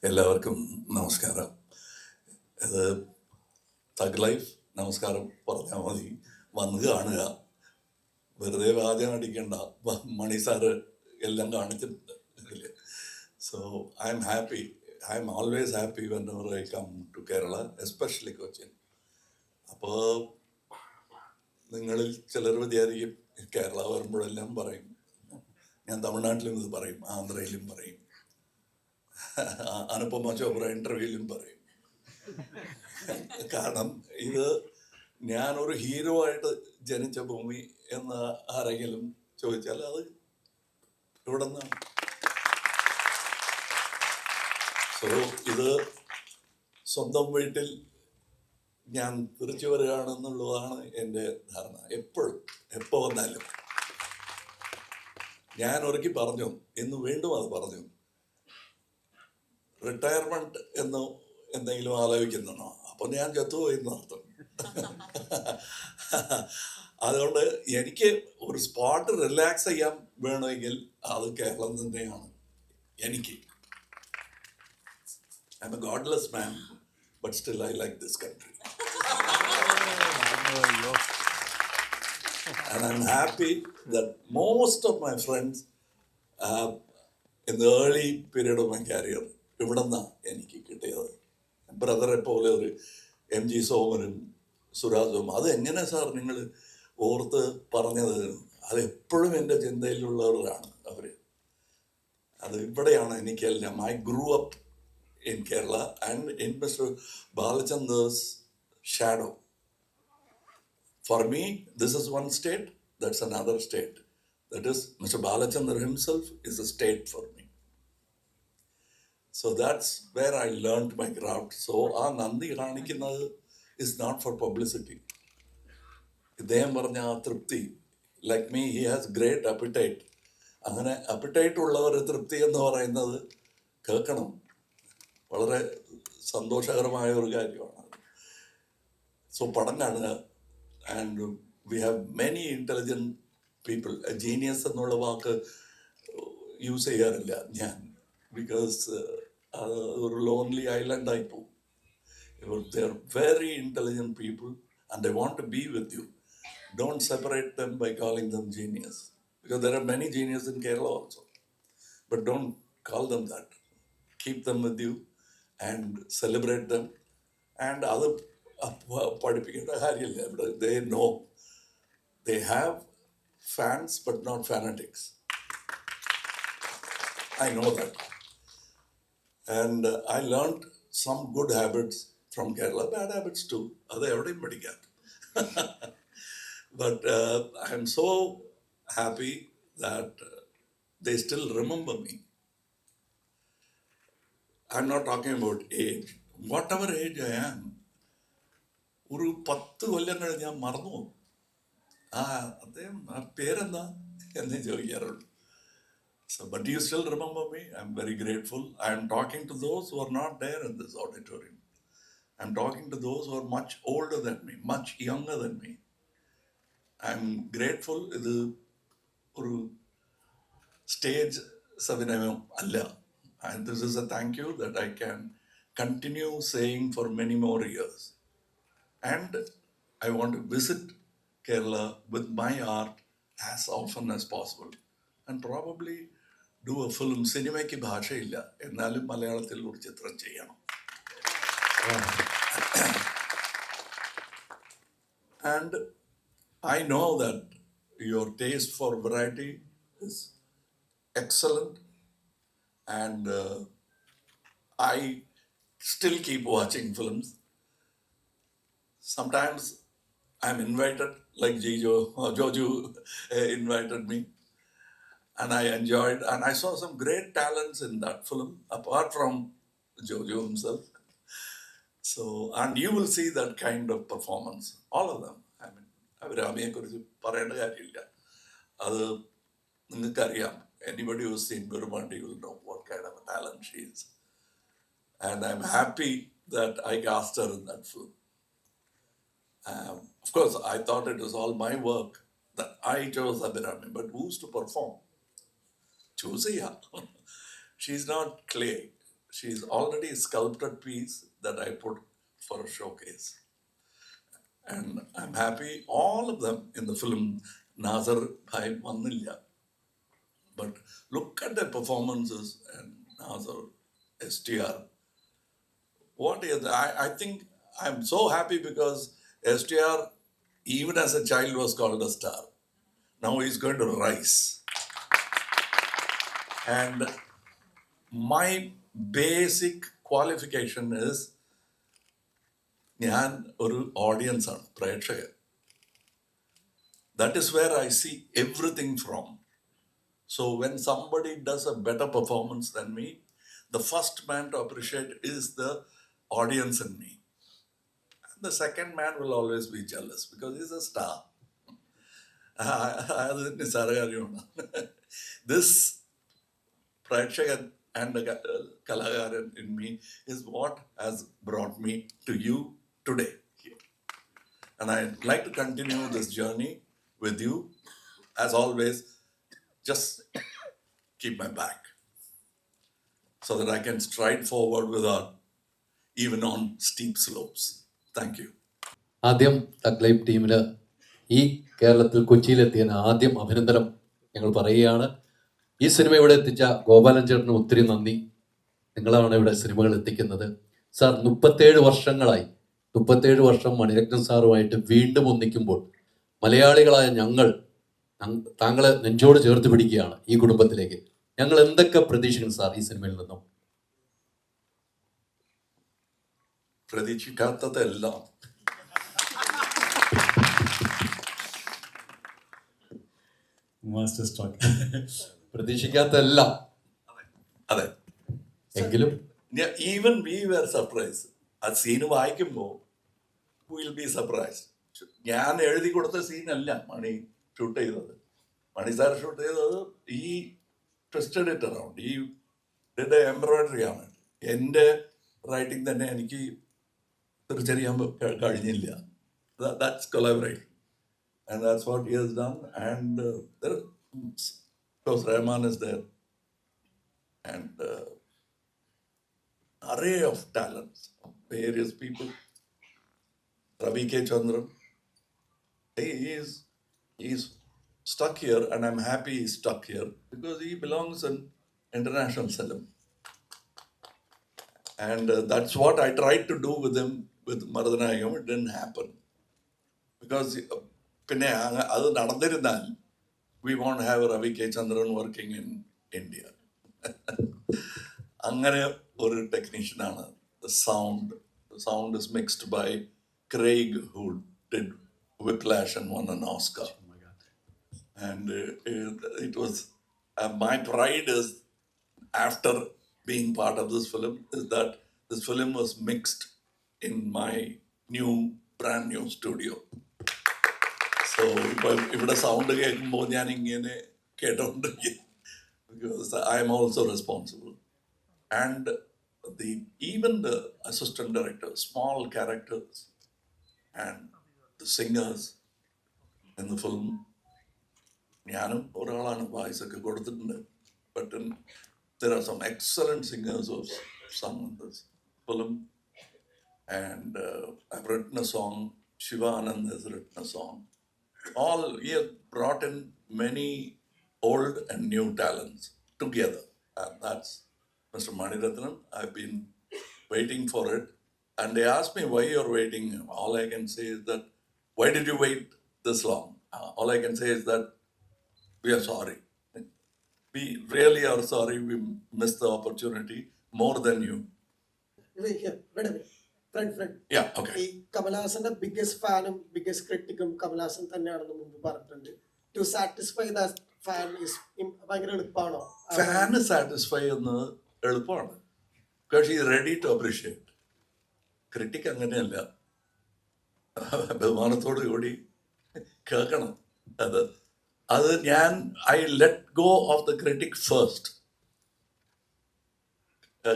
എല്ലാവർക്കും നമസ്കാരം. ഇത് തഗ് ലൈഫ് നമസ്കാരം പറഞ്ഞാൽ മതി. വന്ന് കാണുക, വെറുതെ വാചകം അടിക്കേണ്ട. മണി സാറ് എല്ലാം കാണിച്ചിട്ടുണ്ട്. So I am happy. I am always happy whenever I come to Kerala, especially Cochin. അപ്പോൾ നിങ്ങളിൽ ചിലർ വിചാരിക്കും കേരള വരുമ്പോഴെല്ലാം പറയും, ഞാൻ തമിഴ്നാട്ടിലും ഇത് പറയും, ആന്ധ്രയിലും പറയും, അനുപമ ചോപ്ര ഇന്റർവ്യൂവിലും പറയും. കാരണം ഇത് ഞാനൊരു ഹീറോ ആയിട്ട് ജനിച്ച ഭൂമി എന്ന് ആരെങ്കിലും ചോദിച്ചാൽ അത് ഇവിടെ നിന്നാണ്. സോ ഇത് സ്വന്തം വീട്ടിൽ ഞാൻ തിരിച്ചു വരികയാണെന്നുള്ളതാണ് എൻ്റെ ധാരണ. എപ്പോഴും എപ്പോൾ വന്നാലും ഞാൻ ഒരിക്കൽ പറഞ്ഞു, ഇന്ന് വീണ്ടും അത് പറഞ്ഞു, റിട്ടയർമെന്റ് എന്ന് എന്തെങ്കിലും ആലോചിക്കുന്നുണ്ടോ? അപ്പോൾ ഞാൻ ചത്തുപോയി എന്നർത്ഥം. അതുകൊണ്ട് എനിക്ക് ഒരു സ്പോട്ട് റിലാക്സ് ചെയ്യാൻ വേണമെങ്കിൽ അത് കേരളം തന്നെയാണ് എനിക്ക്. I M A godless man, but still I like this country. And I'm happy that most of my friends in the early period of my career ഇവിടെ നിന്നാണ് എനിക്ക് കിട്ടിയത്. ബ്രദറെ പോലെ ഒരു എം ജി സോമനും സുരാജും. അത് എങ്ങനെ സാർ നിങ്ങൾ ഓർത്ത് പറഞ്ഞത്? അതെപ്പോഴും എൻ്റെ ചിന്തയിലുള്ളവരാണ് അവർ. അത് ഇവിടെയാണ് എനിക്കെല്ലാം. I grew up in Kerala and in mister Balachander's shadow. For me, this is one state, that's another state. That is, Mr. Balachandra himself is a state for me. So that's where I learned my craft. So, Nandi Kanikinadu is not for publicity. Idayam Varnya Tripti. Like me, he has great appetite. അങ്ങനെ appetite ഉള്ളവർ തൃപ്തി എന്ന് പറയുന്നത് കേൾക്കണം. വളരെ സന്തോഷകരമായ ഒരു കാര്യമാണ്. സോ പഠനമാണ്. And we have many intelligent people. A genius എന്നുള്ള വാക്ക് യൂസ് ചെയ്യാറില്ല ഞാൻ, ബിക്കോസ് ഒരു ലോൺലി ഐലൻഡ് ആയി പോകും. They are very intelligent people and they want to be with you. Don't separate them by calling them genius, because there are many geniuses in Kerala also. But don't call them that. Keep them with you and celebrate them. And other പഠിപ്പിക്കേണ്ട കാര്യമില്ല. ഇവിടെ they know they have fans but not fanatics. I know that. And I learned some good habits from Kerala, bad habits too. അത് എവിടെയും പഠിക്കാം. But I am so happy that they still remember me. I'm not talking about age. Whatever age I am, ഒരു 10 കൊല്ലം കഴിഞ്ഞ് ഞാൻ മറന്നു പോകും. അദ്ദേഹം പേരെന്താ എന്നേ ചോദിക്കാറുള്ളൂ. So, but you still remember me. I'm very grateful. I'm talking to those who are not there in this auditorium. I'm talking to those who are much older than me, much younger than me. I'm grateful. ഇത് ഒരു stage അഭിനയം അല്ല. And this is a thank you that I can continue saying for many more years. And I want to visit Kerala with my art as often as possible. And probably do a film. സിനിമയ്ക്ക് ഭാഷയില്ല, എന്നാലും മലയാളത്തിൽ ഒരു ചിത്രം ചെയ്യണം. And I know that your taste for variety is excellent. And I still keep watching films. Sometimes I'm invited, like Joju invited me, and I enjoyed, and I saw some great talents in that film, apart from Joju himself. So, and you will see that kind of performance, all of them. I mean, Abhiramയെ കുറിച്ച് പറയേണ്ട കാര്യമില്ല. അത് നിങ്ങൾക്കറിയാം. Anybody who's seen Gurumandi will know what kind of a talent she is. And I'm happy that I cast her in that film. Of course, I thought it was all my work that I chose Abhirami, but who's to perform? Choose her. She's not clay. she's already a sculpted piece that I put for a showcase. And I'm happy all of them in the film. Nazar Bhai Vanilla. But look at the performances and Nazar, STR. What is I think I'm so happy because STR, even as a child, was called a star. Now he's going to rise. And my basic qualification is ഞാൻ ഒരു audience ആണ്, പ്രേക്ഷകൻ. That is where I see everything from. So when somebody does a better performance than me, the first man to appreciate is the audience in me. And the second man will always be jealous because he's a star. അത് നിസ്സാര കാര്യമാണ്. This പ്രേക്ഷകൻ and the കലാകാരൻ in me is what has brought me to you today. And I'd like to continue this journey with you. As always, just keep my back so that I can stride forward without even on steep slopes. Thank you. ആദ്യം thug life ടീമിന് ഈ കേരളത്തിൽ കൊച്ചിയിലെത്തിയതിന് ആദ്യം അഭിനന്ദനം ഞങ്ങൾ പറയുകയാണ്. ഈ cinema ഇവിടെ എത്തിച്ച ഗോപാലൻ ചേട്ടന് ഒത്തിരി നന്ദി. നിങ്ങളാണ് ഇവിടെ സിനിമകൾ എത്തിക്കുന്നത്. സാർ 37 വർഷങ്ങളായി, 37 വർഷം മണിരത്നം സാറുമായിട്ട് വീണ്ടും ഒന്നിക്കുമ്പോൾ മലയാളികളായ ഞങ്ങൾ താങ്കളെ നെഞ്ചോട് ചേർത്ത് പിടിക്കുകയാണ് ഈ കുടുംബത്തിലേക്ക്. ഞങ്ങൾ എന്തൊക്കെ പ്രതീക്ഷിക്കുന്നു സാർ ഈ സിനിമയിൽ നിന്നും? പ്രതീക്ഷിക്കാത്തതെല്ലാം. പ്രതീക്ഷിക്കാത്തതെല്ലാം. അതെ. എങ്കിലും ഈവൻ വി വെർ സർപ്രൈസ്. ആ സീന് വായിക്കുമ്പോൾ വിൽ ബി സർപ്രൈസ്. ഞാൻ എഴുതി കൊടുത്ത സീനല്ല മണി ഷൂട്ട് ചെയ്തത്. മണി സാർ ഷൂട്ട് ചെയ്തത് ഈ ട്വിസ്റ്റഡ് ഇറ്റ് അറൗണ്ട്, ഈ ഡിഡ് എംബ്രോയിഡറി ആണ്. എൻ്റെ റൈറ്റിംഗ് തന്നെ എനിക്ക് തിരിച്ചറിയാൻ കഴിഞ്ഞില്ല. That's collaboration. And that's what he has done. And there, of course, Rahman is there. And array of talents, various people. Ravi K. Chandran, he's stuck here, and I'm happy he's stuck here because he belongs in international film. And that's what I tried to do with him with Marudanayagam. It didn't happen because പിന്നെ അത് നടന്നിരുന്നാൽ we won't have Ravi K. Chandran working in India. അങ്ങനെ ഒരു ടെക്നീഷ്യനാണ്. The sound is mixed by Craig, who did Whiplash and won an Oscar. Oh my God. And it was my pride is, after being part of this film, is that this film was mixed in my brand new studio. So ഇവിടെ sound കേൾക്കുമ്പോൾ ഞാൻ ഇങ്ങനെ കേട്ടോണ്ടിരിക്കും because I am also responsible. And even the assistant director, small characters, and the singers in the film, ഞാനും ഒരാളാണ് വായിസ് ഒക്കെ കൊടുത്തിട്ടുണ്ട്. But there are some excellent singers of sung in this film. And I've written a song, Shiva Anand has written a song. He has brought in many old and new talents together. And that's Mr. Maniratnam. I've been waiting for it. And they asked me why you're waiting. All I can say is that, why did you wait this long? All I can say is that we are sorry. We really are sorry. We missed the opportunity more than you. Wait a minute. Friend. Yeah, okay. ഈ കമലഹാസന്റെ biggest ഫാനും biggest ക്രിട്ടിക്കും കമലഹാസൻ തന്നെയാണെന്ന് മുമ്പ് പറഞ്ഞിട്ടുണ്ട്. To satisfy the fan is ഭയങ്കര എളുപ്പമാണോ? ഫാന് സാറ്റിസ്ഫൈ ചെയ്യുന്നത് എളുപ്പമാണ്. Because he is ready to appreciate. Critic അങ്ങനെയല്ല, ബഹുമാനത്തോടു കൂടി കേൾക്കണം. അത് ഞാൻ I let go of the critic first.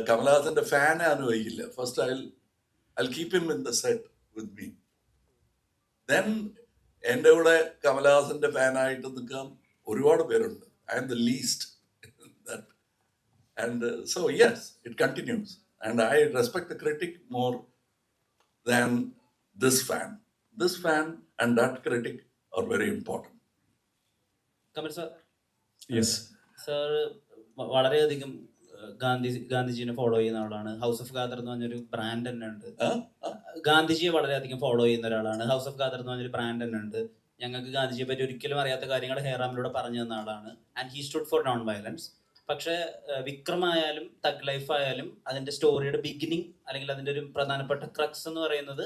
കമലഹാസന്റെ ഫാനെ അനുഭവിക്കില്ല. First I'll keep him in the set with me. Then എൻ്റെ കൂടെ കമലഹാസന്റെ ഫാനായിട്ട് നിൽക്കാൻ ഒരുപാട് പേരുണ്ട്. I am the least. And so, yes, it continues. And I respect the critic more than this fan. This fan and that critic are very important. Kamal sir, yes. Sir വളരെയധികം ഗാന്ധിജീനെ follow ചെയ്യുന്ന ആളാണ്. House of Khader എന്ന് പറഞ്ഞൊരു brand തന്നെ ഉണ്ട്. ഗാന്ധിജിയെ വളരെയധികം follow ചെയ്യുന്ന ഒരാളാണ്. ഹൗസ് ഓഫ് ഖാദർ എന്ന് പറഞ്ഞൊരു ബ്രാൻഡ് തന്നെ ഉണ്ട്. ഞങ്ങൾക്ക് ഗാന്ധിജിയെ പറ്റി ഒരിക്കലും അറിയാത്ത കാര്യങ്ങൾ ഹെയറാമിലൂടെ പറഞ്ഞു തന്ന ആളാണ്. And he stood four non violence. പക്ഷേ വിക്രം ആയാലും തഗ് ലൈഫ് ആയാലും അതിൻ്റെ സ്റ്റോറിയുടെ ബിഗിനിങ് അല്ലെങ്കിൽ അതിൻ്റെ ഒരു പ്രധാനപ്പെട്ട ക്രക്സ് എന്ന് പറയുന്നത്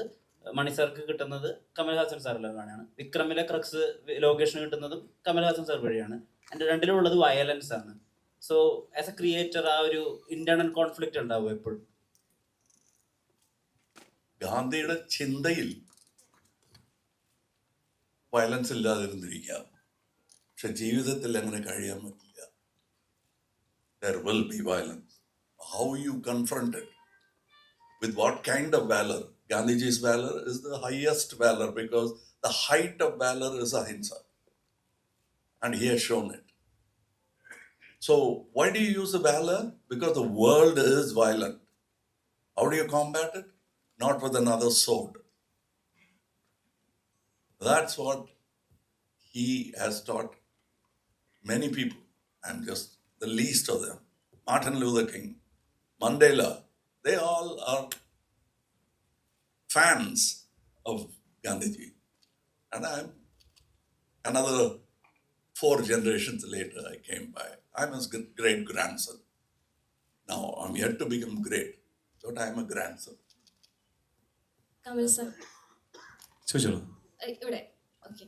മണിസാർക്ക് കിട്ടുന്നത് കമൽഹാസൻ സാറിലാണ്. വിക്രമിലെ ക്രക്സ് ലോകേഷിന് കിട്ടുന്നതും കമൽഹാസൻ സാർ വഴിയാണ്. എൻ്റെ രണ്ടിലുള്ളത് വയലൻസ് ആണ്. സോ ആസ് എ ക്രിയേറ്റർ ആ ഒരു ഇന്റേണൽ കോൺഫ്ലിക്റ്റ് ഉണ്ടാവും എപ്പോഴും. ഗാന്ധിയുടെ ചിന്തയിൽ വയലൻസ് ഇല്ലാതിരുന്നിരിക്കാം, പക്ഷെ ജീവിതത്തിൽ അങ്ങനെ കഴിയാൻ പറ്റില്ല. There will be violence. How you confront it, with what kind of valor? Gandhiji's valor is the highest valor because the height of valor is ahimsa, and he has shown it. So why do you use the valor? Because the world is violent. How do you combat it? Not with another sword. That's what he has taught many people. I'm just the least of them. Martin Luther King, Mandela, they all are fans of Gandhiji. And I'm another 4 generations later, I came by. I'm his great grandson. Now I'm yet to become great, but I'm a grandson. Kamal sir ചോദിച്ചോളൂ. ഇവിടെ okay,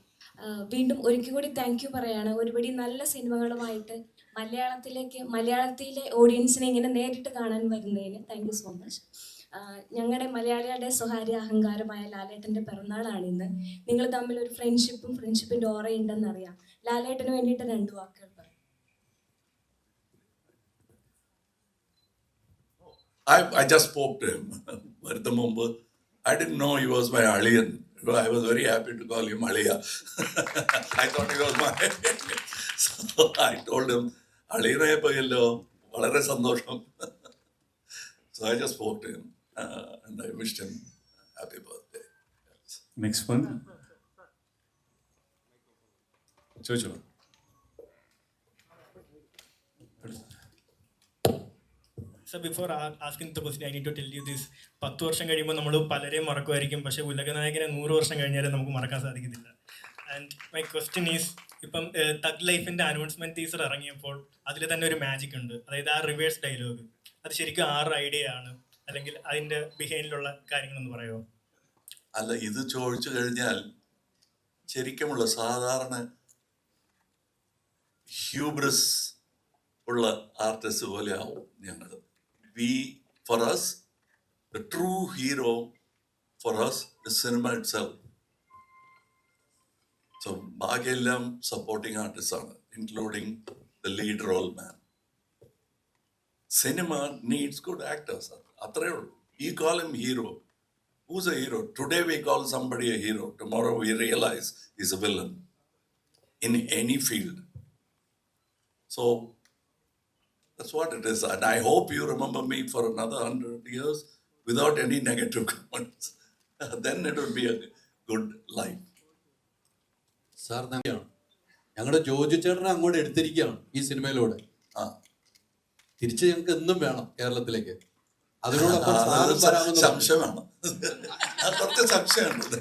വീണ്ടും ഒരിക്കൽ കൂടി thank you പറയാണ്. ഒരുപടി നല്ല സിനിമകളുമായിട്ട് മലയാളത്തിലെ ഓഡിയൻസിനെ ഇങ്ങനെ നേരിട്ട് കാണാൻ വരുന്നതിന് താങ്ക് യു സോ മച്ച്. ഞങ്ങളുടെ മലയാളികളുടെ സ്വകാര്യ അഹങ്കാരമായ ലാലേട്ടൻ്റെ പിറന്നാളാണ് ഇന്ന്. നിങ്ങൾ തമ്മിൽ ഒരു ഫ്രണ്ട്ഷിപ്പിൻ്റെ ഓറയുണ്ടെന്ന് അറിയാം. ലാലേട്ടന് വേണ്ടിയിട്ട് 2 വാക്കുകൾ പറയും. I just spoke to him. Vartha Mumbu. I didn't know he was my Aliyan. I was very happy to call him Aliya. I thought he was my. So I told him, Aliyane payallo, valare sandosham. So I just spoke to him and I wished him happy birthday. Next one ചോദിച്ചോളൂ. So before asking the question, I need to tell you this. 10 വർഷം കഴിയുമ്പോൾ നമ്മൾ പലരെയും മറക്കുമായിരിക്കും, പക്ഷേ ഉലകനായകനെ 100 വർഷം കഴിഞ്ഞാലും നമുക്ക് മറക്കാൻ സാധിക്കത്തില്ല. ആൻഡ് മൈ ക്വസ്റ്റ്യൻ ഈസ്, ഇപ്പം തഗ് ലൈഫിൻ്റെ അനൗൺസ്മെൻറ്റ് ടീസർ ഇറങ്ങിയപ്പോൾ അതിൽ തന്നെ ഒരു മാജിക് ഉണ്ട്. അതായത് ആ റിവേഴ്സ് ഡയലോഗ്, അത് ശരിക്കും ആരുടെ ഐഡിയ ആണ്, അല്ലെങ്കിൽ അതിൻ്റെ ബിഹൈൻഡിലുള്ള കാര്യങ്ങളൊന്ന് പറയുമോ? അല്ല, ഇത് ചോദിച്ചു കഴിഞ്ഞാൽ ശരിക്കുമുള്ള സാധാരണ ഹ്യൂബ്രസ് ഉള്ള ആർട്ടിസ്റ്റ് പോലെ ആവും ഞങ്ങൾ. For us, the true hero for us is cinema itself. So, ബാക്കിയെല്ലാം supporting artists ആണ്, including the lead role man. Cinema needs good actors. അത്രേ ഉള്ളൂ. You call him hero. Who's a hero? Today we call somebody a hero. Tomorrow we realize he's a villain in any field. So, that's what it is. And I hope you remember me for another 100 years without any negative comments. Then it will be a good life. Sir തന്നെയാണ് ഞങ്ങളുടെ ജോജു ചേട്ടനെ അങ്ങോട്ട് എടുത്തിരിക്കുകയാണ് ഈ സിനിമയിലൂടെ. തിരിച്ച് ഞങ്ങൾക്ക് എന്നും വേണം കേരളത്തിലേക്ക്. അതിനോടൊപ്പം സാറും വരാമെന്ന് സംശയമാണ്, കുറച്ച് സംശയമുണ്ട്.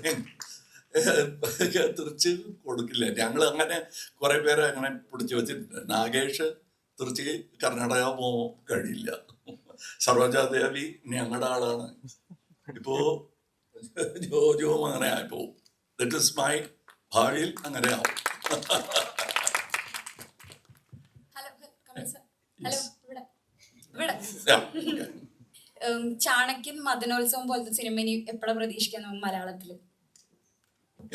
തിരിച്ച് കൊടുക്കില്ല. ഞങ്ങൾ അങ്ങനെ കുറെ പേരെ അങ്ങനെ പിടിച്ചു വെച്ചിട്ടുണ്ട്. നാഗേഷ് തിരിച്ച് കർണാടക പോകാൻ കഴിയില്ല. സരോജാദേവി ഞങ്ങളുടെ ആളാണ്. ഇപ്പോ ജോജുവും അങ്ങനെ ആയിപ്പോവും. ദറ്റ് ഇസ് മൈ ഭാവിയിൽ അങ്ങനെ ആവും. ഹലോ കമൽ സാർ, ഹലോ ഇവിടെ Yeah. ചാണക്യൻ മദനോത്സവം പോലത്തെ സിനിമ ഇനി എപ്പോഴാണ് പ്രതീക്ഷിക്കാൻ നമുക്ക് മലയാളത്തില്?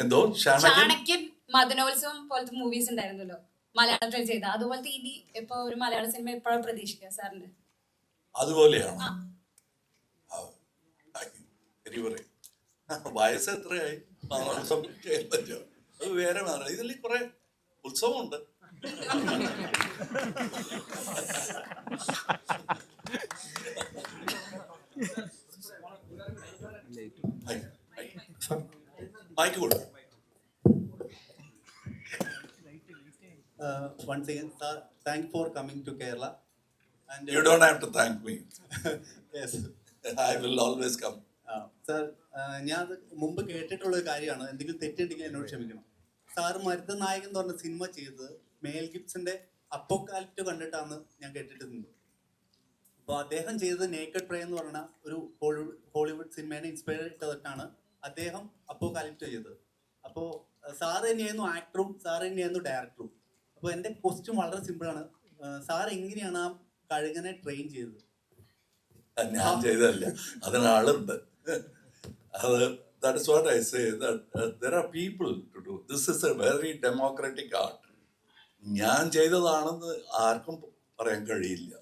എന്തോ ചാണക്യൻ മദനോത്സവം പോലത്തെ മൂവീസ് ഉണ്ടായിരുന്നല്ലോ മലയാളത്തിൽ ചെയ്ത, അതുപോലത്തെ ഇനി ഇപ്പൊ ഒരു മലയാള സിനിമ എപ്പോഴാണ് പ്രതീക്ഷിക്കുക സാറിന്റെ? അതുപോലെയാണ്. വയസ്സ് എത്രയായി? അത് വേറെ മാറാം. ഇതിൽ കുറെ ഉത്സവമുണ്ട്. മൈക്ക് കൊടുക്കും. Once again, sir, thank you for coming to Kerala. And You don't have to thank me. yes, I will always come. sir, ഞാൻ അത് മുമ്പ് കേട്ടിട്ടുള്ള ഒരു കാര്യമാണ്. എന്തെങ്കിലും തെറ്റുണ്ടെങ്കിൽ എന്നോട് ക്ഷമിക്കണം. സാർ മരുത നായകൻ എന്ന് പറഞ്ഞ സിനിമ ചെയ്തത് മേൽ ഗിബ്സന്റെ അപ്പോക്കാലിപ്റ്റോ കണ്ടിട്ടാണ് ഞാൻ കേട്ടിട്ടുണ്ട്. അപ്പോൾ അദ്ദേഹം ചെയ്തത് നേക്കഡ് പ്രേ എന്ന് പറഞ്ഞ ഒരു ഹോളിവുഡ് സിനിമേനെ ഇൻസ്പയർ ചെയ്തിട്ടാണ് അദ്ദേഹം അപ്പോക്കാലിപ്റ്റോ ചെയ്തത്. അപ്പോൾ സാർ തന്നെയായിരുന്നു ആക്ടറും സാർ തന്നെയായിരുന്നു ഡയറക്ടറും. അപ്പോൾ എൻ്റെ ക്വസ്റ്റ്യൻ വളരെ സിമ്പിളാണ്. സാർ എങ്ങനെയാണ് ആ കഴുകനെ ട്രെയിൻ ചെയ്തത്? ഞാൻ ചെയ്തതല്ല, അതിനാളുണ്ട്. അത് that is what I say, that there are people to do. This is a very democratic art. ഞാൻ ചെയ്തതാണെന്ന് ആർക്കും പറയാൻ കഴിയില്ല.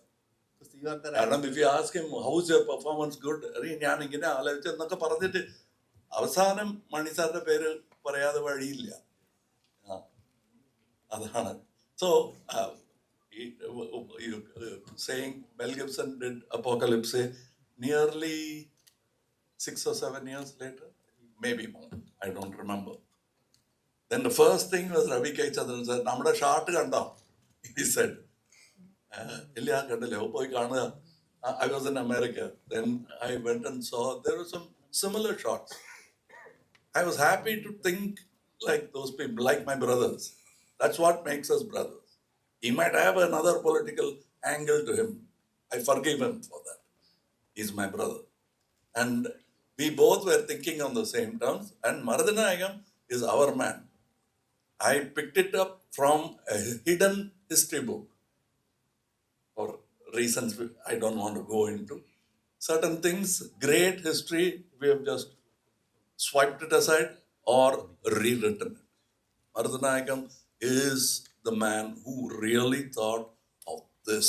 കാരണം if you ask him how is your performance good, ഞാൻ ഇങ്ങനെ ആലോചിച്ചെന്നൊക്കെ പറഞ്ഞിട്ട് അവസാനം മണി സാറിന്റെ പേര് പറയാതെ വഴിയില്ല. അതാണ്. So saying Mel Gibson did Apocalypse nearly 6 or 7 years later, maybe more, I don't remember. Then the first thing was Ravi K. Chandran said, "Nammada shot kanda," he said. Illa kandile poi kanuga. I was in America. Then I went and saw there were some similar shots. I was happy to think like those people, like my brothers. That's what makes us brothers. He might have another political angle to him. I forgive him for that. He's my brother. And we both were thinking on the same terms. And Maradhanayagam is our man. I picked it up from a hidden history book for reasons I don't want to go into. Certain things, great history, we have just swiped it aside or rewritten it. Maradhanayagam is the man who really thought of this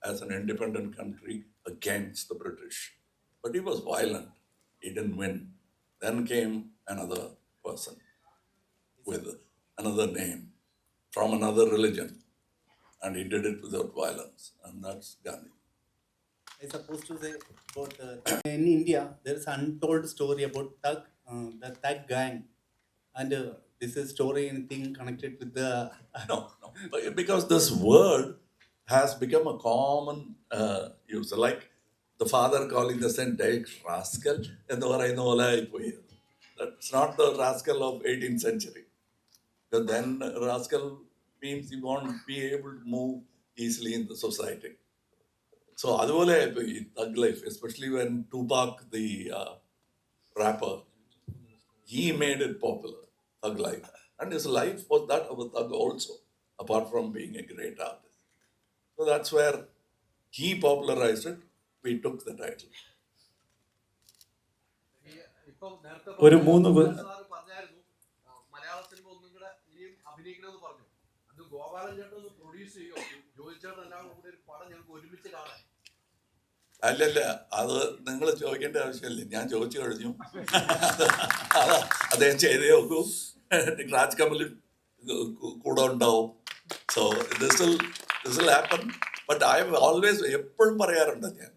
as an independent country against the British. But he was violent. He didn't win. Then came another person with another name from another religion. And he did it without violence. And that's Gandhi. I supposed to say about in India, there is untold story about the Thug gang. And this is story anything connected with the... No. Because this word has become a common use. Like the father calling the son rascal. That's not the rascal of 18th century. Because then rascal means you won't be able to move easily in the society. So aduvole thug life, especially when Tupac, the rapper, he made it popular, thug life. And his life was that of a thug also, apart from being a great artist. So that's where he popularized it. We took the title. ഒരു 3 പറഞ്ഞായിരുന്നു മലയാള cinema ഒന്നും കൂടെ ഇനിയും അഭിനയിക്കണമെന്ന് പറഞ്ഞു. അത് ഗോപാലൻ ചേട്ടൻ ഒന്ന് produce ചെയ്യോ, ജോയി ചേട്ടൻ എല്ലാം കൂടെ ഒരു പടം ഞങ്ങൾക്ക് ഒരുമിച്ച് കാണാൻ. അല്ലല്ല, അത് നിങ്ങൾ ചോദിക്കേണ്ട ആവശ്യമില്ല, ഞാൻ ചോദിച്ചു കഴിഞ്ഞു. അദ്ദേഹം ചെയ്തേ നോക്കൂ, രാജ് കമലും കൂടെ ഉണ്ടാവും. So this will happen. But I always എപ്പോഴും പറയാറുണ്ട് ഞാൻ,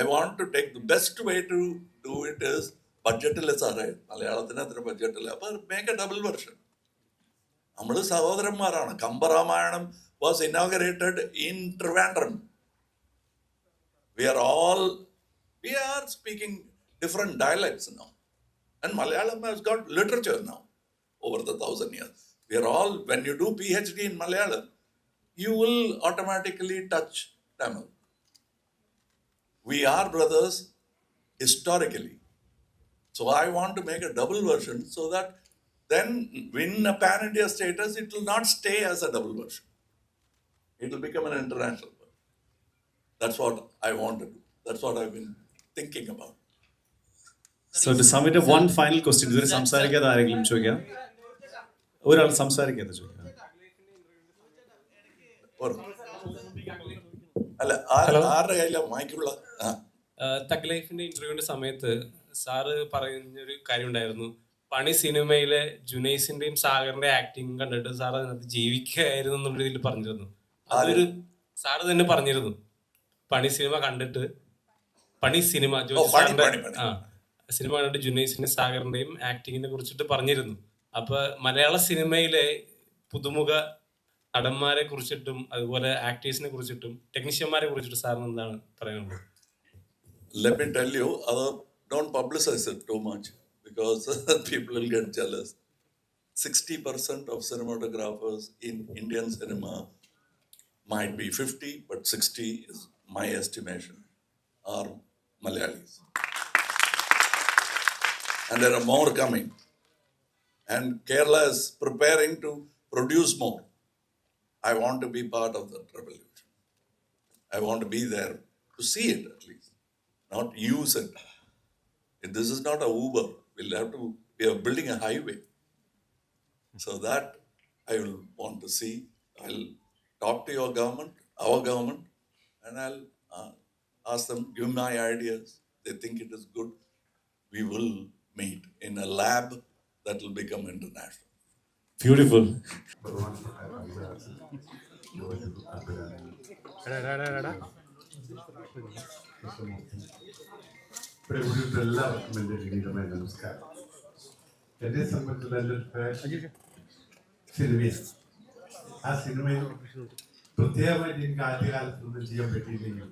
I want to take the best way to do it is ബഡ്ജറ്റില്ല സാറേ, മലയാളത്തിന് അത്ര ബഡ്ജറ്റില്ല, അപ്പോൾ മേക്ക് എ ഡബിൾ വെർഷൻ. നമ്മൾ സഹോദരന്മാരാണ്. Kambaramayanam was inaugurated in Trivandrum. We are speaking different dialects now. And Malayalam has got literature now over the 1,000 years. We are all, when you do PhD in Malayalam, you will automatically touch Tamil. We are brothers historically. So I want to make a double version so that then win a pan-India status, it will not stay as a double version. It will become an international version. That's what I want to do. That's what I've been thinking about. So to sum it up, one final question. ഇതുവരെ സംസാരിക്കാതെ ആരെങ്കിലും ചോദിക്കാം? ഒരാൾ സംസാരിക്കാതെ ചോദിക്കാം. അല്ല, ആരുടെ കയ്യിലാണ് മൈക്കുള്ള? തഗ് ലൈഫിന്റെ ഇന്റർവ്യൂവിന്റെ സമയത്ത് സാറ് പറഞ്ഞൊരു കാര്യം ഉണ്ടായിരുന്നു, പണി സിനിമയിലെ ജുനൈസിന്റെയും സാഗറിന്റെ ആക്ടിങ് കണ്ടിട്ട് സാർ അതിനകത്ത് ജീവിക്കുകയായിരുന്നു എന്നുള്ള രീതിയിൽ പറഞ്ഞിരുന്നു. അതൊരു സാറ് തന്നെ പറഞ്ഞിരുന്നു. പണി സിനിമ കണ്ടിട്ട് ജോജി സാറിന്റെ സിനിമ കണ്ടിട്ട് ജുനൈസിന്റെ സാഗറിന്റെയും ആക്ടിങ്ങിനെ കുറിച്ചിട്ട് പറഞ്ഞിരുന്നു. അപ്പൊ മലയാള സിനിമയിലെ പുതുമുഖ നടന്മാരെ കുറിച്ചിട്ടും അതുപോലെ ആക്ടേഴ്സിനെ കുറിച്ചിട്ടും ടെക്നീഷ്യന്മാരെ കുറിച്ചിട്ടും സാറിന് എന്താണ് പറയാനുള്ളത്? Let me tell you, don't publicize it too much because people will get jealous. 60% of cinematographers in Indian cinema might be 50, but 60 is my estimation, are Malayalis. And there are more coming. And Kerala is preparing to produce more. I want to be part of that revolution. I want to be there to see it at least, not use it. This is not a Uber. We are building a highway. So that I will want to see. I'll talk to your government, our government, and I'll ask them, give my ideas. They think it is good. We will meet in a lab that will become international. Beautiful. എല്ലാവർക്കും എൻ്റെ വിനീതമായ നമസ്കാരം. എന്നെ സംബന്ധിച്ചുള്ള എൻ്റെ passion സിനിമയാണ്. ആ സിനിമയിൽ പ്രത്യേകമായിട്ട് എനിക്ക് ആദ്യകാലത്തൊന്നും ചെയ്യാൻ പറ്റിയില്ലെങ്കിൽ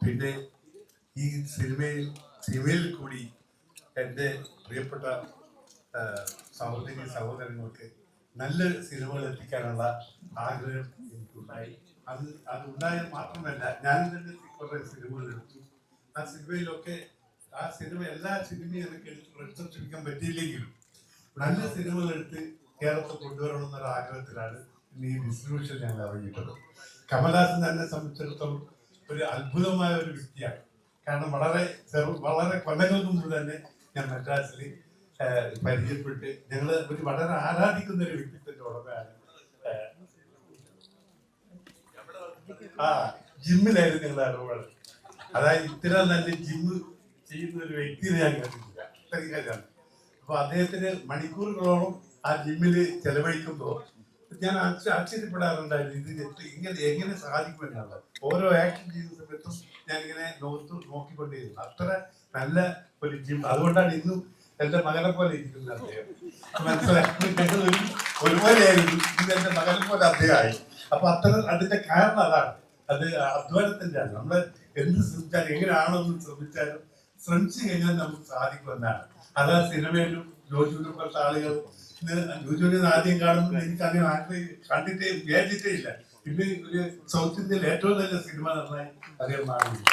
പിന്നെ ഈ സിനിമയിൽ കൂടി എൻ്റെ പ്രിയപ്പെട്ട സഹോദരങ്ങൾക്ക് നല്ല സിനിമകൾ എത്തിക്കാനുള്ള ആഗ്രഹം എനിക്കുണ്ടായി. അതുണ്ടായ മാത്രമല്ല, ഞാൻ തന്നെ കുറേ സിനിമകൾ എടുത്തു. ആ സിനിമയിലൊക്കെ എല്ലാ സിനിമയും എനിക്ക് എടുത്തിരിക്കാൻ പറ്റിയില്ലെങ്കിലും നല്ല സിനിമകൾ എടുത്ത് കേരളത്തിൽ കൊണ്ടുവരണമെന്നൊരു ആഗ്രഹത്തിലാണ് ഇന്ന് ഈ ഡിസ്ട്രിബ്യൂഷൻ ഞങ്ങൾ ഇറങ്ങിയിട്ടുള്ളത്. കമൽഹാസൻ തന്നെ സംബന്ധിച്ചിടത്തോളം ഒരു അത്ഭുതമായ ഒരു വ്യക്തിയാണ്. കാരണം വളരെ കൊല്ലങ്ങൾക്ക് മുമ്പ് തന്നെ ഞാൻ മദ്രാസിൽ പരിചയപ്പെട്ട് ഞങ്ങൾ വളരെ ആരാധിക്കുന്ന ഒരു വ്യക്തിത്വത്തിന്റെ ഉടമയാണ്. ജിമ്മിലായിരുന്നു ഞങ്ങളുടെ ഇടപാട്. അതായത് ഇത്ര നല്ല ജിമ്മ് ചെയ്യുന്ന ഒരു വ്യക്തിയെ ഞാൻ കണ്ടിട്ടില്ല. അത്രയും അപ്പൊ അദ്ദേഹത്തിന് മണിക്കൂറുകളോളം ആ ജിമ്മിൽ ചെലവഴിക്കുമ്പോൾ ഞാൻ ആശ്ചര്യപ്പെടാറുണ്ടായിരുന്നു. ഇത് എങ്ങനെ സാധിക്കുമെന്നുള്ള ഓരോ ആക്ഷൻ ചെയ്യുന്ന സമയത്തും ഞാൻ ഇങ്ങനെ നോക്കിക്കൊണ്ടിരുന്നു. അത്ര നല്ല ഒരു ജിം. അതുകൊണ്ടാണ് ഇന്നും എന്റെ മകനെ പോലെ ഇരിക്കുന്നത് അദ്ദേഹം. മനസ്സിലാക്കി ഞങ്ങൾ ഒരുപോലെയായിരുന്നു. ഇന്ന് എന്റെ മകനെ പോലെ അദ്ദേഹമായി. അപ്പൊ അതിന്റെ കാരണം അതാണ്. അത് അധ്വാനത്തിന്റെ ആണ്. നമ്മള് എന്ത് ശ്രമിച്ചാലും എങ്ങനെയാണോ എന്ന് ശ്രമിച്ചു കഴിഞ്ഞാൽ നമുക്ക് സാധിക്കുമെന്നാണ്. അത് ആ സിനിമയിലും ജോജുവിനെ പോലത്തെ ആളുകൾ ജോജുവിനെ ആദ്യം കാണുമ്പോൾ എനിക്ക് അങ്ങനെ കണ്ടിട്ടേ വിചാരിച്ചിട്ടേ ഇല്ല. പിന്നെ ഒരു സൗത്ത് ഇന്ത്യയിൽ ഏറ്റവും നല്ല സിനിമ നന്നായി അദ്ദേഹം മാറിയില്ല.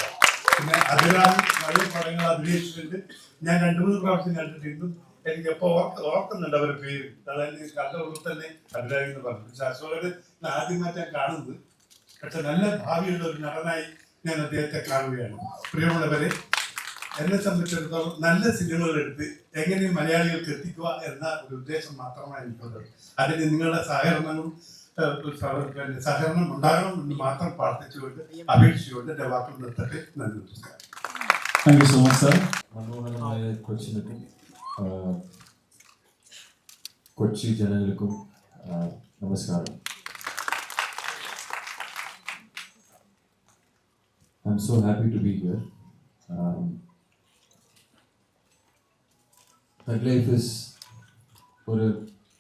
പിന്നെ അതിലാണ് വലിയ പടങ്ങൾ അഭിനയിച്ചിട്ടുണ്ട്. ഞാൻ 2-3 പ്രാവശ്യം കണ്ടിട്ടുണ്ട്. എനിക്ക് എപ്പോ ഓർക്കുന്നുണ്ട് അവരുടെ പേര്. അതായത് കണ്ട ഉള്ളിൽ തന്നെ അഭിരാമി എന്ന് പറഞ്ഞു. പക്ഷെ അശോകന് ആദ്യമായിട്ട് ഞാൻ കാണുന്നത്. പക്ഷെ നല്ല ഭാവിയുള്ള ഒരു നടനായി ഞാൻ അദ്ദേഹത്തെ കാണുകയാണ്. പ്രിയമുള്ളവരെ, എന്നെ സംബന്ധിച്ചിടത്തോളം നല്ല സിനിമകൾ എടുത്ത് എങ്ങനെയും മലയാളികൾക്ക് എത്തിക്കുക എന്ന ഒരു ഉദ്ദേശം മാത്രമാണ് എനിക്കുള്ളത്. അതിന് നിങ്ങളുടെ സഹകരണം ഉണ്ടാകണം എന്ന് മാത്രം പ്രാർത്ഥിച്ചുകൊണ്ട് അപേക്ഷിച്ചുകൊണ്ട് എൻ്റെ വാക്കുകൾ നിർത്തട്ടെ. നന്ദി, നമസ്കാരം. Thank you so much, sir. മനോഹരമായ കൊച്ചിനും കൊച്ചി ജനങ്ങൾക്കും നമസ്കാരം. I'm so happy to be here. Thug Life is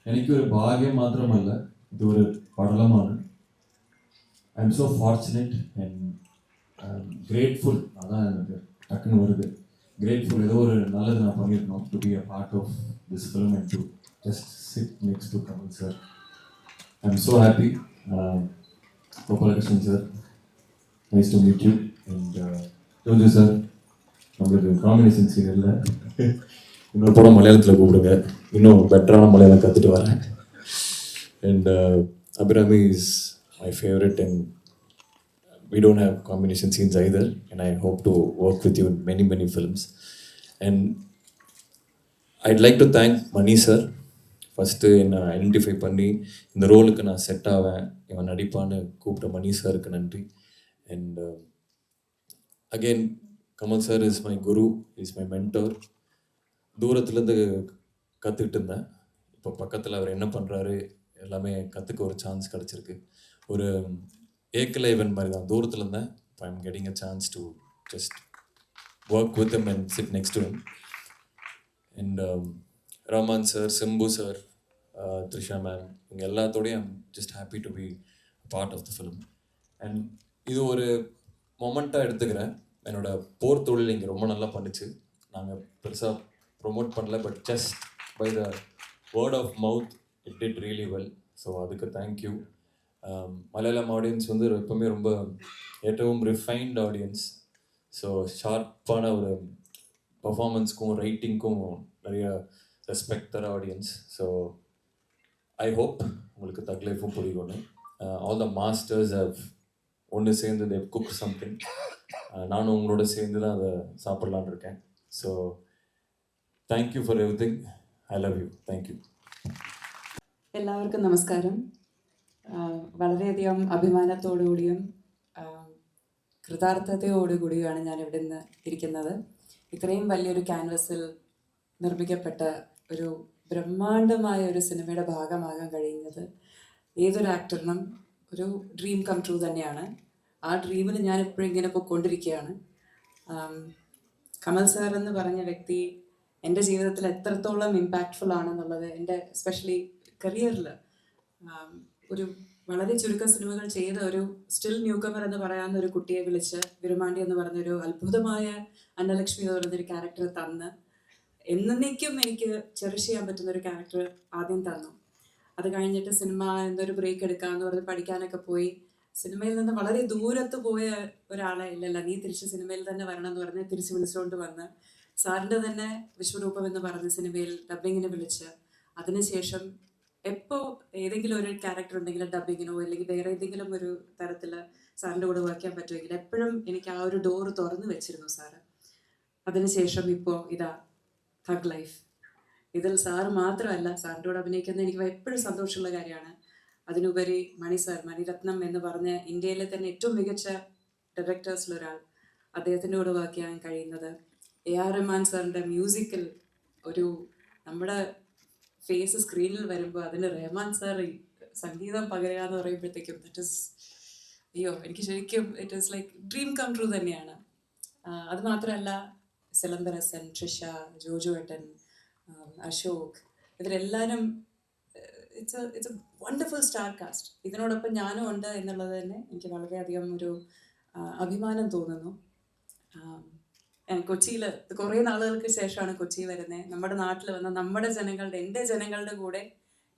എനിക്കൊരു ഭാഗ്യം മാത്രമല്ല, ഇതൊരു പഠനമാണ്. I am so fortunate and grateful. അതാണ് എനിക്ക് ടക്കുന്ന് വരുത്. ഗ്രേറ്റ്ഫുൾ. ഏതോ ഒരു നല്ലത് ഞാൻ പറഞ്ഞിരുന്നു. To be a part of this film and to just sit next to Kamal sir. I am so happy. Gopalakrishnan sir, nice to meet you. And Joju sir, நம்மளுக்கு combination சீரியல்ல இன்னொரு படம் மலையாளத்தில் கூப்பிடுங்க. இன்னும் பெட்டரான மலையாளம் கற்றுட்டு வரேன். And Abhirami is my favourite and we don't have combination scenes either, and I hope to work with you in many films. And I'd like to thank Mani sir. First என்னை ஐடென்டிஃபை பண்ணி இந்த ரோலுக்கு நான் செட் ஆவேன், இவன் நடிப்பான்னு கூப்பிட்ட மணி சாருக்கு நன்றி. And again Kamal sir is my Guru, is my mentor. தூரத்துலேருந்து கற்றுக்கிட்டு இருந்தேன். இப்போ பக்கத்தில் அவர் என்ன பண்ணுறாரு எல்லாமே கற்றுக்க ஒரு சான்ஸ் கிடச்சிருக்கு. ஒரு ஏக்கலை இவன் மாதிரி தான் தூரத்தில் இருந்தேன். இப்போ I'm getting a chance to just work with him and sit next to him. And Rahman sir, Simbu sir, Trisha ma'am, இவங்க எல்லாத்தோடையும் I'm just happy to be part of the film. And இது ஒரு மொமெண்ட்டாக எடுத்துக்கிறேன். என்னோட போர் தொழில் இங்கே ரொம்ப நல்லா பண்ணிச்சு. நாங்கள் பெருசாக ப்ரொமோட் பண்ணல, but just by the word of mouth it did really well. So அதுக்கு தேங்க்யூ. மலையாளம் ஆடியன்ஸ் வந்து எப்பவுமே ரொம்ப ஏற்றவும் ரிஃபைன்ட் ஆடியன்ஸ். ஸோ ஷார்ப்பான ஒரு பர்ஃபார்மன்ஸ்க்கும் ரைட்டிங்க்கும் நிறைய ரெஸ்பெக்ட் தர ஆடியன்ஸ். ஸோ ஐ ஹோப் உங்களுக்கு தக் லைஃபும் புரியும்னு. ஆல் த மாஸ்டர்ஸ் ஹவ் ஒன்று சேர்ந்து தேவ் குக் சம்திங். நானும் உங்களோட சேர்ந்து தான் அதை சாப்பிட்லான்னு இருக்கேன். So thank you for everything. I love you. Thank you. എല്ലാവർക്കും നമസ്കാരം. വളരെയധികം അഭിമാനത്തോടുകൂടിയും കൃതാർത്ഥതയോടുകൂടിയുമാണ് ഞാൻ ഇവിടെ നിന്ന് ഇരിക്കുന്നത്. ഇത്രയും വലിയൊരു ക്യാൻവസിൽ നിർമ്മിക്കപ്പെട്ട ഒരു ബ്രഹ്മാണ്ഡമായ ഒരു സിനിമയുടെ ഭാഗമാകാൻ കഴിയുന്നത് ഏതൊരു ആക്ടറിനും ഒരു ഡ്രീം കം ട്രൂ തന്നെയാണ്. ആ ഡ്രീമിൽ ഞാൻ എപ്പോഴും ഇങ്ങനെ പോയിക്കൊണ്ടിരിക്കുകയാണ്. കമൽ സാർ എന്ന് പറഞ്ഞ വ്യക്തി എൻ്റെ ജീവിതത്തിൽ എത്രത്തോളം ഇമ്പാക്റ്റ്ഫുൾ ആണെന്നുള്ളത് എൻ്റെ എസ്പെഷ്യലി കരിയറിൽ ഒരു വളരെ ചുരുക്കം സിനിമകൾ ചെയ്ത ഒരു സ്റ്റിൽ ന്യൂ കമർ എന്ന് പറയാവുന്ന ഒരു കുട്ടിയെ വിളിച്ച് വിരുമാണ്ടി എന്ന് പറഞ്ഞൊരു അത്ഭുതമായ അന്നലക്ഷ്മി എന്ന് പറയുന്നൊരു ക്യാരക്ടർ തന്ന് എന്നേക്കും എനിക്ക് ചെറിഷ് ചെയ്യാൻ പറ്റുന്ന ഒരു ക്യാരക്ടർ ആദ്യം തന്നു. അത് കഴിഞ്ഞിട്ട് സിനിമ എന്തൊരു ബ്രേക്ക് എടുക്കാമെന്ന് പറഞ്ഞ് പഠിക്കാനൊക്കെ പോയി സിനിമയിൽ നിന്ന് വളരെ ദൂരത്ത് പോയ ഒരാളെ ഇല്ലല്ല നീ തിരിച്ച് സിനിമയിൽ തന്നെ വരണം എന്ന് പറഞ്ഞ് തിരിച്ച് വിളിച്ചുകൊണ്ട് വന്ന് സാറിൻ്റെ തന്നെ വിശ്വരൂപം എന്ന് പറഞ്ഞ സിനിമയിൽ ഡബ്ബിങ്ങിന് വിളിച്ച് അതിനുശേഷം എപ്പോൾ ഏതെങ്കിലും ഒരു ക്യാരക്ടർ ഉണ്ടെങ്കിൽ ഡബ്ബിങ്ങിനോ അല്ലെങ്കിൽ വേറെ ഏതെങ്കിലും ഒരു തരത്തിൽ സാറിൻ്റെ കൂടെ വർക്ക് ചെയ്യാൻ പറ്റുമെങ്കിൽ എപ്പോഴും എനിക്ക് ആ ഒരു ഡോറ് തുറന്നു വെച്ചിരുന്നു സാറ്. അതിനുശേഷം ഇപ്പോൾ ഇതാ തഗ് ലൈഫ്. ഇതിൽ സാറ് മാത്രമല്ല, സാറിൻ്റെ കൂടെ അഭിനയിക്കുന്നത് എനിക്ക് എപ്പോഴും സന്തോഷമുള്ള കാര്യമാണ്. അതിനുപരി മണി സാർ, മണിരത്നം എന്ന് പറഞ്ഞ ഇന്ത്യയിലെ തന്നെ ഏറ്റവും മികച്ച ഡയറക്ടേഴ്സിലൊരാൾ, അദ്ദേഹത്തിൻ്റെ കൂടെ വർക്ക് ചെയ്യാൻ കഴിയുന്നത്. AR റഹ്മാൻ സാറിൻ്റെ മ്യൂസിക്കൽ ഒരു നമ്മുടെ ഫേസ് സ്ക്രീനിൽ വരുമ്പോൾ അതിന് റഹ്മാൻ സാർ സംഗീതം പകരുക എന്ന് പറയുമ്പോഴത്തേക്കും ദറ്റ് ഇസ് എനിക്ക് ശരിക്കും it is like dream come true തന്നെയാണ്. അത് മാത്രമല്ല സിലംബരസൻ, ട്രിഷ, ജോജു ഏട്ടൻ, അശോക്, ഇവരെല്ലാവരും it's a wonderful star cast. ഇതിനോടൊപ്പം ഞാനും ഉണ്ട് എന്നുള്ളത് തന്നെ എനിക്ക് വളരെയധികം ഒരു അഭിമാനം തോന്നുന്നു. കൊച്ചിയിൽ കുറേ നാളുകൾക്ക് ശേഷമാണ് കൊച്ചി വരുന്നത്. നമ്മുടെ നാട്ടിൽ വന്ന നമ്മുടെ ജനങ്ങളുടെ, എൻ്റെ ജനങ്ങളുടെ കൂടെ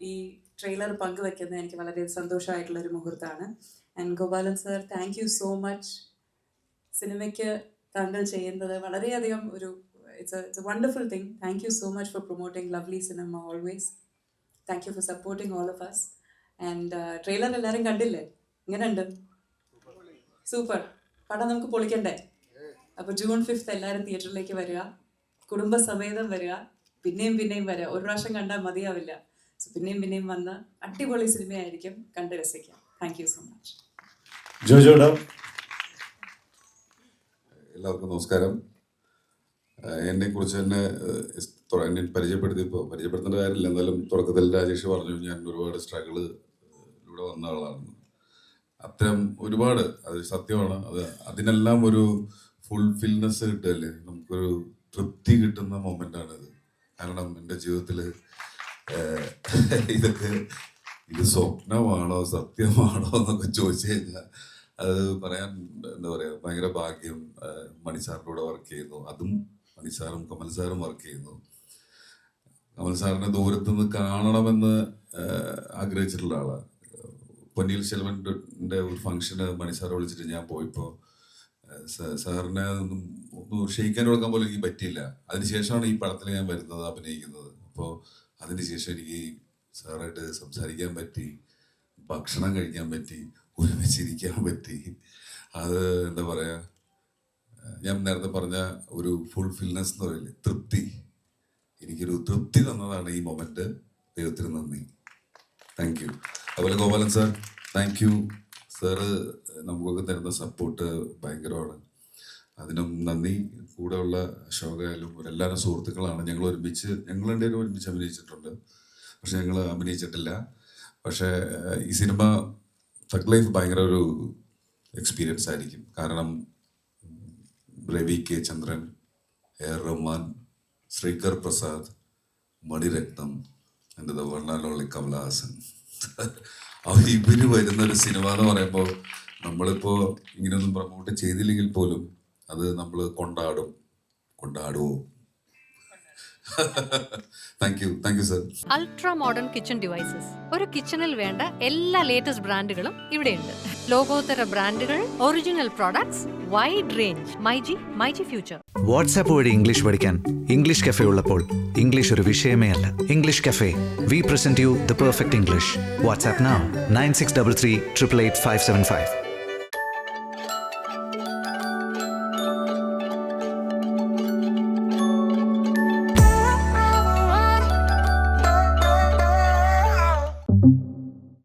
ഈ ട്രെയിലർ പങ്കുവെക്കുന്നത് എനിക്ക് വളരെ സന്തോഷമായിട്ടുള്ളൊരു മുഹൂർത്തമാണ്. And Gopalan sir, thank you so much. സിനിമയ്ക്ക് താങ്കൾ ചെയ്യുന്നത് വളരെയധികം ഒരു it's a wonderful thing. Thank you so much for promoting lovely cinema always. Thank you for supporting all of us. And trailer എല്ലാവരും കണ്ടില്ലേ? ഇങ്ങനെയുണ്ട്? സൂപ്പർ. പടം നമുക്ക് പൊളിക്കണ്ടേ? അപ്പോൾ June 5th എല്ലാവരും തിയേറ്ററിലേക്ക് വരിക, കുടുംബസമേതം വരിക, പിന്നെയും പിന്നെയും വരിക. ഒരു പ്രാവശ്യം കണ്ടാൽ മതിയാവില്ല. സോ പിന്നെയും പിന്നെയും വന്ന് അടിപൊളി സിനിമയായിരിക്കും, കണ്ട് രസിക്കാം. Thank you so much. ജോജോടാ. എല്ലാവർക്കും നമസ്കാരം. എന്നെക്കുറിച്ച് എന്നെ പരിചയപ്പെടുത്തേണ്ട കാര്യമില്ല. എന്നാലും തുടക്കത്തിൽ രാജേഷ് പറഞ്ഞു ഞാൻ ഒരുപാട് സ്ട്രഗിളിലൂടെ വന്ന ആളാണ്. അത്തരം ഒരുപാട്, അത് സത്യമാണ്. അതിനെല്ലാം ഒരു ഫുൾഫിൽനെസ് കിട്ടുകയല്ലേ, നമുക്കൊരു തൃപ്തി കിട്ടുന്ന മൊമെൻ്റാണിത്. കാരണം എൻ്റെ ജീവിതത്തിൽ ഇത് സ്വപ്നമാണോ സത്യമാണോ എന്നൊക്കെ ചോദിച്ചു കഴിഞ്ഞാൽ അത് പറയാൻ എന്താ പറയുക, ഭയങ്കര ഭാഗ്യം. മണിസാറിൻ്റെ കൂടെ വർക്ക് ചെയ്യുന്നു, അതും മണിസാറും കമൽ സാറും വർക്ക് ചെയ്യുന്നു. കമൽ സാറിനെ ദൂരത്തുനിന്ന് കാണണമെന്ന് ആഗ്രഹിച്ചിട്ടുള്ള ആളാണ്. പൊന്നിയിൽ സെൽവൻ്റെ ഒരു ഫംഗ്ഷന് മണിസാറെ വിളിച്ചിട്ട് ഞാൻ പോയപ്പോൾ സാറിനെ ഒന്ന് ക്ഷയിക്കാൻ കൊടുക്കാൻ പോലും എനിക്ക് പറ്റിയില്ല. അതിനുശേഷമാണ് ഈ പടത്തിൽ ഞാൻ വരുന്നത്, അഭിനയിക്കുന്നത്. അപ്പോൾ അതിനുശേഷം എനിക്ക് സാറായിട്ട് സംസാരിക്കാൻ പറ്റി, ഭക്ഷണം കഴിക്കാൻ പറ്റി, ഒരുമിച്ചിരിക്കാൻ പറ്റി. അത് എന്താ പറയുക, ഞാൻ നേരത്തെ പറഞ്ഞ ഒരു ഫുൾഫിൽനെസ് എന്ന് പറയില്ലേ, തൃപ്തി. എനിക്കൊരു തൃപ്തി തന്നതാണ് ഈ മൊമെന്റ്. ദൈവത്തിന് നന്ദി. Thank you. അതുപോലെ Gopalan sir, thank you. Sir നമുക്കൊക്കെ തരുന്ന സപ്പോർട്ട് ഭയങ്കരമാണ്. അതിനും നന്ദി. കൂടെയുള്ള അശോകായാലും എല്ലാവരും സുഹൃത്തുക്കളാണ്. ഞങ്ങൾ രണ്ടുപേരും ഒരുമിച്ച് അഭിനയിച്ചിട്ടുണ്ട്, പക്ഷെ ഞങ്ങൾ അഭിനയിച്ചിട്ടില്ല. പക്ഷേ ഈ സിനിമ തഗ് ലൈഫ് ഭയങ്കര ഒരു എക്സ്പീരിയൻസ് ആയിരിക്കും. കാരണം രവി കെ ചന്ദ്രൻ, എ റഹ്മാൻ, ശ്രീകർ പ്രസാദ്, മണിരത്നം, എൻ്റെ the one and only Kamal Haasan. ഇവര് വരുന്നൊരു സിനിമ എന്ന് പറയുമ്പോൾ നമ്മളിപ്പോൾ ഇങ്ങനെയൊന്നും പ്രൊമോട്ട് ചെയ്തില്ലെങ്കിൽ പോലും അത് നമ്മൾ കൊണ്ടാടുമോ. Thank you sir. Ultra modern kitchen devices. ഒരു കിച്ചണിൽ വേണ്ട എല്ലാ ലേറ്റസ്റ്റ് ബ്രാൻഡുകളും ഇവിടെയുണ്ട്. ലോകോത്തര ബ്രാൻഡുകൾ, original products, wide range. MyG future. WhatsApp വഴി ഇംഗ്ലീഷ് പഠിക്കാൻ ഇംഗ്ലീഷ് കഫേ ഉള്ളപ്പോൾ ഇംഗ്ലീഷ് ഒരു വിഷയമേ അല്ല. English cafe, we present you the perfect English. WhatsApp now 9633 888 575.